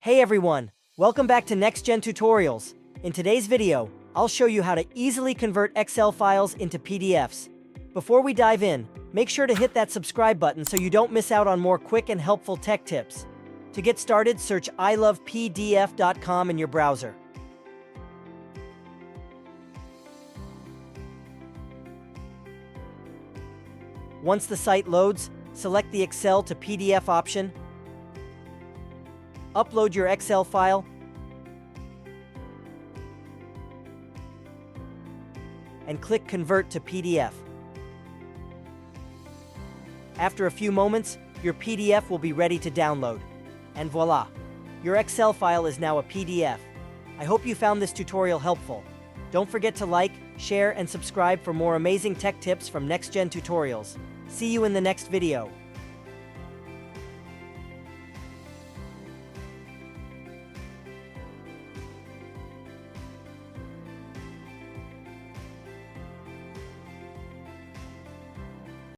Hey everyone, welcome back to NextGen Tutorials. In today's video, I'll show you how to easily convert Excel files into PDFs. Before we dive in, make sure to hit that subscribe button so you don't miss out on more quick and helpful tech tips. To get started, search iLovePDF.com in your browser. Once the site loads, select the Excel to PDF option. Upload your Excel file. And click Convert to PDF. After a few moments, your PDF will be ready to download. And voila! Your Excel file is now a PDF. I hope you found this tutorial helpful. Don't forget to like, share, and subscribe for more amazing tech tips from NextGen Tutorials. See you in the next video.